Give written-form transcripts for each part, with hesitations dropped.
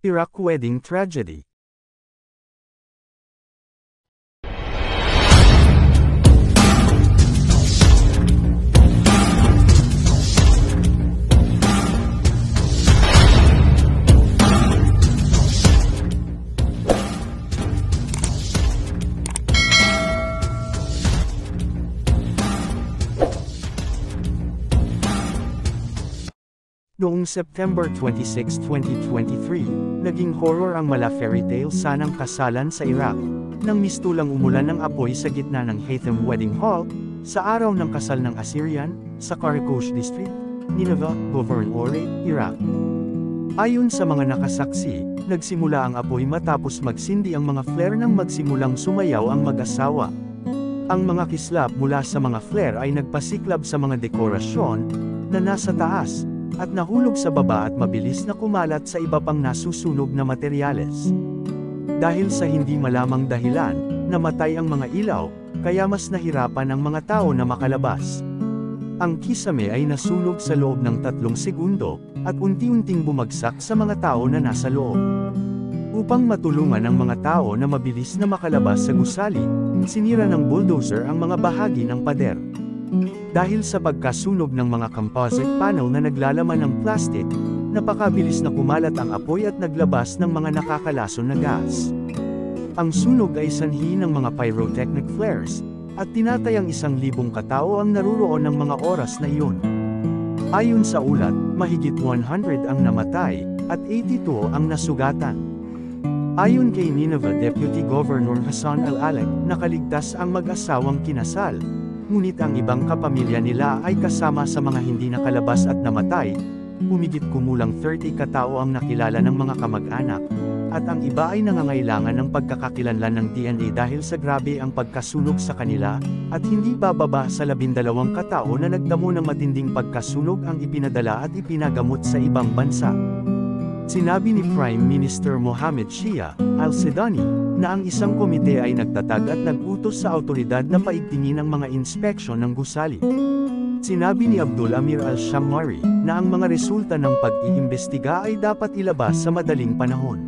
Iraq wedding tragedy. Noong September 26, 2023, naging horror ang mala fairy tale sanang kasalan sa Iraq, nang mistulang umulan ng apoy sa gitna ng Haytham Wedding Hall, sa araw ng kasal ng Assyrian, sa Qaraqosh District, Nineveh, Gouverneur, Iraq. Ayon sa mga nakasaksi, nagsimula ang apoy matapos magsindi ang mga flare nang magsimulang sumayaw ang mag-asawa. Ang mga kislap mula sa mga flare ay nagpasiklab sa mga dekorasyon na nasa taas, at nahulog sa baba at mabilis na kumalat sa iba pang nasusunog na materyales. Dahil sa hindi malamang dahilan, namatay ang mga ilaw, kaya mas nahirapan ang mga tao na makalabas. Ang kisame ay nasunog sa loob ng 3 segundo, at unti-unting bumagsak sa mga tao na nasa loob. Upang matulungan ang mga tao na mabilis na makalabas sa gusali, sinira ng bulldozer ang mga bahagi ng pader. Dahil sa pagkasunog ng mga composite panel na naglalaman ng plastic, napakabilis na kumalat ang apoy at naglabas ng mga nakakalason na gas. Ang sunog ay sanhi ng mga pyrotechnic flares, at tinatayang 1,000 katao ang naruroon ng mga oras na iyon. Ayon sa ulat, mahigit 100 ang namatay, at 82 ang nasugatan. Ayon kay Nineveh Deputy Governor Hassan Al-Alek, nakaligtas ang mag-asawang kinasal. Ngunit ang ibang kapamilya nila ay kasama sa mga hindi nakalabas at namatay. Humigit kumulang 30 katao ang nakilala ng mga kamag-anak, at ang iba ay nangangailangan ng pagkakakilanlan ng DNA dahil sa grabe ang pagkasunog sa kanila, at hindi bababa sa 12 katao na nagdamo ng matinding pagkasunog ang ipinadala at ipinagamot sa ibang bansa. Sinabi ni Prime Minister Mohammed Shia Al-Sudani na ang isang komite ay nagtatag at nag-utos sa awtoridad na paigtingin ang mga inspeksyon ng gusali. Sinabi ni Abdul Amir Al-Shammari na ang mga resulta ng pag-iimbestiga ay dapat ilabas sa madaling panahon.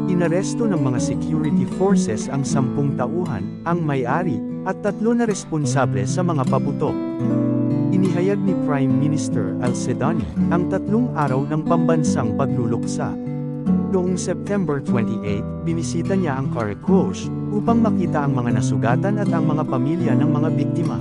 Inaresto ng mga security forces ang 10 tauhan, ang may-ari, at 3 na responsable sa mga paputok. Inihayag ni Prime Minister Al-Sudani ang 3 araw ng pambansang pagluluksa. Noong September 28, binisita niya ang Qaraqosh upang makita ang mga nasugatan at ang mga pamilya ng mga biktima.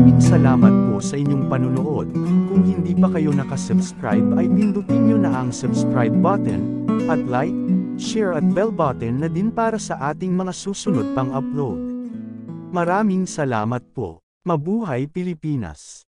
Maraming salamat po sa inyong panunood. Kung hindi pa kayo nakasubscribe ay pindutin nyo na ang subscribe button, at like, share at bell button na din para sa ating mga susunod pang upload. Maraming salamat po. Mabuhay Pilipinas!